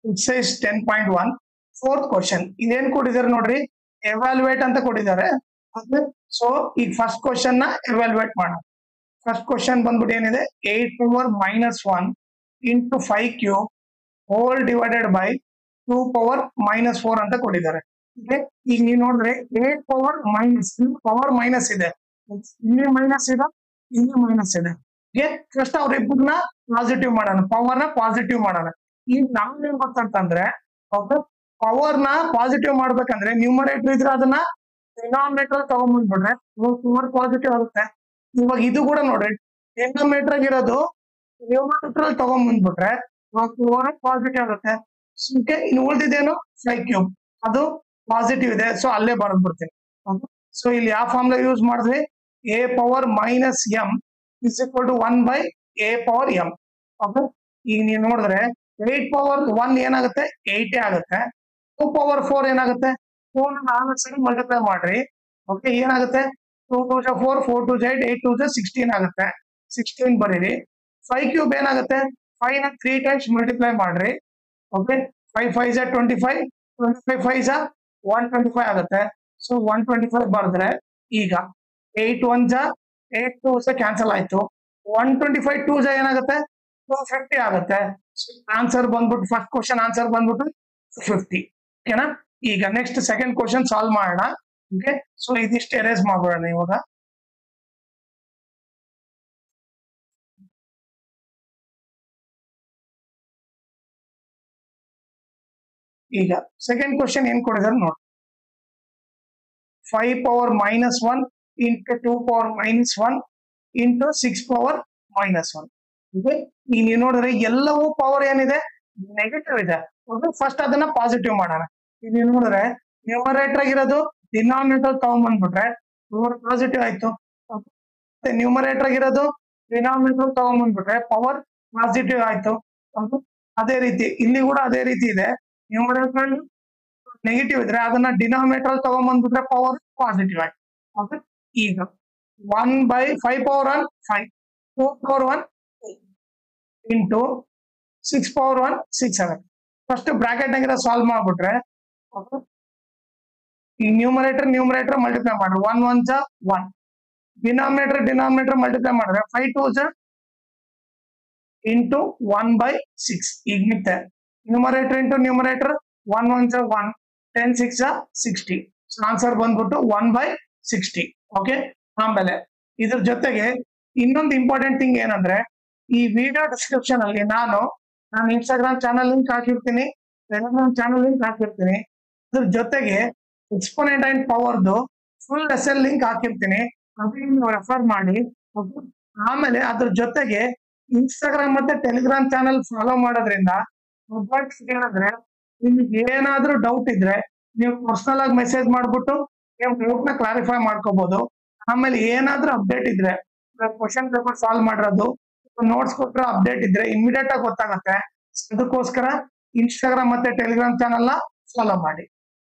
exercise 10.1 fourth question ಇದೇನ್ ಕೊಟ್ಟಿದ್ದಾರೆ ನೋಡ್ರಿ evaluate ಅಂತ ಕೊಟ್ಟಿದ್ದಾರೆ ಸೊ ಈ ಫಸ್ಟ್ ಕ್ವಶನ್ ನ evaluate ಮಾಡೋಣ ಫಸ್ಟ್ ಕ್ವಶನ್ ಬಂದ್ಬಿಟ್ಟು ಏನಿದೆ 8 power minus 1 into 5 cube whole divided by 2 power minus 4 ಅಂತ ಕೊಟ್ಟಿದ್ದಾರೆ ಈಗ ನೀವು ನೋಡಿದ್ರೆ 8 power minus ಪವರ್ ಮೈನಸ್ ಇದೆ ಇಲ್ಲಿ ಮೈನಸ್ ಇದೆ ಇಲ್ಲಿ ಮೈನಸ್ ಇದೆ ಫಸ್ಟ್ ಅವ್ರಿಬ್ಬರನ್ನ ಪಾಸಿಟಿವ್ ಮಾಡೋಣ ಪವರ್ ನ ಪಾಸಿಟಿವ್ ಮಾಡೋಣ ಈಗ ನಾವೇನ್ ಗೊತ್ತಂತಂದ್ರೆ ಪವರ್ ನ ಪಾಸಿಟಿವ್ ಮಾಡ್ಬೇಕಂದ್ರೆ ನ್ಯೂಮರೇಟರ್ ಇದ್ರೆ ಅದನ್ನ ಡಿನಾಮಿನೇಟರ್ ತಗೊಂಡ್ಬಂದ್ಬಿಟ್ರೆ ಪವರ್ ಪಾಸಿಟಿವ್ ಆಗುತ್ತೆ ಇವಾಗ ಇದು ಕೂಡ ನೋಡ್ರಿ ಡಿನಾಮಿನೇಟರ್ ಇರೋದು ನ್ಯೂಮರೇಟರ್ ತಗೊಂಡ್ಬಂದ್ಬಿಟ್ರೆ ಪವರ್ ಪಾಸಿಟಿವ್ ಆಗುತ್ತೆ ಇನ್ನು ಉಳಿದಿದ್ದೇನು 5 ಕ್ಯೂಬ್ ಅದು ಪಾಸಿಟಿವ್ ಇದೆ ಸೊ ಅಲ್ಲೇ ಬರ್ದ್ಬಿಡ್ತೀನಿ ಸೊ ಇಲ್ಲಿ ಯಾವ ಫಾರ್ಮುಲಾ ಯೂಸ್ ಮಾಡಿದ್ವಿ a power minus m is equal to 1 by a power m okay ಈಗ ನೀವು ನೋಡಿದ್ರೆ 8 ಪವರ್ 1 ಏನಾಗುತ್ತೆ 8 ಆಗುತ್ತೆ 2 ಪವರ್ 4 ಏನಾಗುತ್ತೆ 4 4 ಸರಿ ಮಲ್ಟಿಪ್ಲೈ ಮಾಡ್ರಿ ಓಕೆ ಏನಾಗುತ್ತೆ 2 2 4 4 2 8 8 2 16 ಆಗುತ್ತೆ 16 ಬರೀರಿ 5 ಕ್ಯೂಬ್ ಏನಾಗುತ್ತೆ 5 ನ 3 ಟೈಮ್ಸ್ ಮಲ್ಟಿಪ್ಲೈ ಮಾಡ್ರಿ ಓಕೆ 5 5 25 25 5 125 ಆಗುತ್ತೆ ಸೊ 125 ಬರೆದ್ರೆ ಈಗ 8 1 8 2 ಕ್ಯಾನ್ಸಲ್ ಆಯ್ತು 125 2 ಏನಾಗುತ್ತೆ 250 ಆಗುತ್ತೆ ಆನ್ಸರ್ ಬಂದ್ಬಿಟ್ಟು ಫಸ್ಟ್ ಕ್ವಶನ್ ಆನ್ಸರ್ ಬಂದ್ಬಿಟ್ಟು 50 ಓಕೆನಾ ಈಗ ನೆಕ್ಸ್ಟ್ ಸೆಕೆಂಡ್ ಕ್ವಶನ್ ಸಾಲ್ವ್ ಮಾಡೋಣ ಓಕೆ ಸೊ ಇದಿಷ್ಟು ಎರೇಸ್ ಮಾಡ್ಬಿಡೋಣ ಇವಾಗ ಈಗ ಸೆಕೆಂಡ್ ಕ್ವಶನ್ ಏನ್ ಕೊಡಿದಾರೆ ನೋಡಿ 5 power minus 1 into 2 power minus 1 into 6 power minus 1 ಈಗ ನೀವು ನೋಡಿದ್ರೆ ಎಲ್ಲವೂ ಪವರ್ ಏನಿದೆ ನೆಗೆಟಿವ್ ಇದೆ ಫಸ್ಟ್ ಅದನ್ನ ಪಾಸಿಟಿವ್ ಮಾಡೋಣ ಈಗ ನೀವು ನೋಡಿದ್ರೆ ನ್ಯೂಮರೇಟರ್ ಆಗಿರೋದು ಡಿನಾಮಿನೇಟರ್ ತಗೊಂಡ್ಬಂದ್ಬಿಟ್ರೆ ಪವರ್ ಪಾಸಿಟಿವ್ ಆಯ್ತು ಮತ್ತೆ ನ್ಯೂಮರೇಟರ್ ಆಗಿರೋದು ಡಿನಾಮಿನೇಟರ್ ತಗೊಂಡ್ಬಂದ್ಬಿಟ್ರೆ ಪವರ್ ಪಾಸಿಟಿವ್ ಆಯ್ತು ಅದೇ ರೀತಿ ಇಲ್ಲಿ ಕೂಡ ಅದೇ ರೀತಿ ಇದೆ ನ್ಯೂಮರೇಟರ್ ನೆಗೆಟಿವ್ ಇದ್ರೆ ಅದನ್ನ ಡಿನಾಮಿನೇಟರ್ ತಗೊಂಡ್ಬಂದ್ಬಿಟ್ರೆ ಪವರ್ ಪಾಸಿಟಿವ್ ಆಯ್ತು ಓಕೆ ಈಗ 1 by 5 power 1 5 2 power 1 into 6 power 1 6 ಆಗುತ್ತೆ ಫಸ್ಟ್ ಬ್ರಾಕೆಟ್ ನಾಗಿರೋ ಸಾಲ್ವ್ ಮಾಡ್ಬಿಟ್ರೆ ಈ ನ್ಯೂಮರೇಟರ್ ಮಲ್ಟಿಪ್ಲೈ ಮಾಡ್ರಿ 1 1 1 ಡಿನಾಮಿನೇಟರ್ ಮಲ್ಟಿಪ್ಲೈ ಮಾಡಿದ್ರೆ 5 2 ಇಂಟು 1 ಬೈ 6 ಈಗ ಮತ್ತೆ ನ್ಯೂಮರೇಟರ್ ಇಂಟು ನ್ಯೂಮರೇಟರ್ 1 1 1 10 6 60 ಆನ್ಸರ್ ಬಂದ್ಬಿಟ್ಟು 1 ಬೈ 60 ಓಕೆ ಆಮೇಲೆ ಇದ್ರ ಜೊತೆಗೆ ಇನ್ನೊಂದು ಇಂಪಾರ್ಟೆಂಟ್ ಥಿಂಗ್ ಏನಂದ್ರೆ ಈ ವಿಡಿಯೋ ಡಿಸ್ಕ್ರಿಪ್ಷನ್ ಅಲ್ಲಿ ನಾನು ಇನ್ಸ್ಟಾಗ್ರಾಮ್ ಚಾನಲ್ ಲಿಂಕ್ ಹಾಕಿರ್ತೀನಿ ಟೆಲಿಗ್ರಾಮ್ ಚಾನಲ್ ಲಿಂಕ್ ಹಾಕಿರ್ತೀನಿ ಅದ್ರ ಜೊತೆಗೆ ಎಕ್ಸ್ಪೋನೆಂಟ್ ಅಂಡ್ ಪವರ್ದು ಫುಲ್ ಎಸ್ಎಲ್ ಲಿಂಕ್ ಹಾಕಿರ್ತೀನಿ ಅದನ್ನ ರೆಫರ್ ಮಾಡಿ ಆಮೇಲೆ ಅದ್ರ ಜೊತೆಗೆ ಇನ್ಸ್ಟಾಗ್ರಾಮ್ ಮತ್ತೆ ಟೆಲಿಗ್ರಾಮ್ ಚಾನಲ್ ಫಾಲೋ ಮಾಡೋದ್ರಿಂದ ಏನಂದ್ರೆ ನಿಮ್ಗೆ ಏನಾದ್ರೂ ಡೌಟ್ ಇದ್ರೆ ನೀವು ಪರ್ಸನಲ್ ಆಗಿ ಮೆಸೇಜ್ ಮಾಡ್ಬಿಟ್ಟು ನೀವು ಡೌಟ್ ನ ಕ್ಲಾರಿಫೈ ಮಾಡ್ಕೋಬಹುದು ಆಮೇಲೆ ಏನಾದ್ರೂ ಅಪ್ಡೇಟ್ ಇದ್ರೆ ಕ್ವಶನ್ ಪೇಪರ್ ಸಾಲ್ವ್ ಮಾಡಿರೋದು ನೋಟ್ಸ್ ಕೊಟ್ಟರೆ ಅಪ್ಡೇಟ್ ಇದ್ರೆ ಇಮಿಡಿಯೇಟ್ ಆಗಿ ಗೊತ್ತಾಗುತ್ತೆ ಅದಕ್ಕೋಸ್ಕರ ಇನ್ಸ್ಟಾಗ್ರಾಮ್ ಮತ್ತೆ ಟೆಲಿಗ್ರಾಮ್ ಚಾನಲ್ ನ ಫಾಲೋ ಮಾಡಿ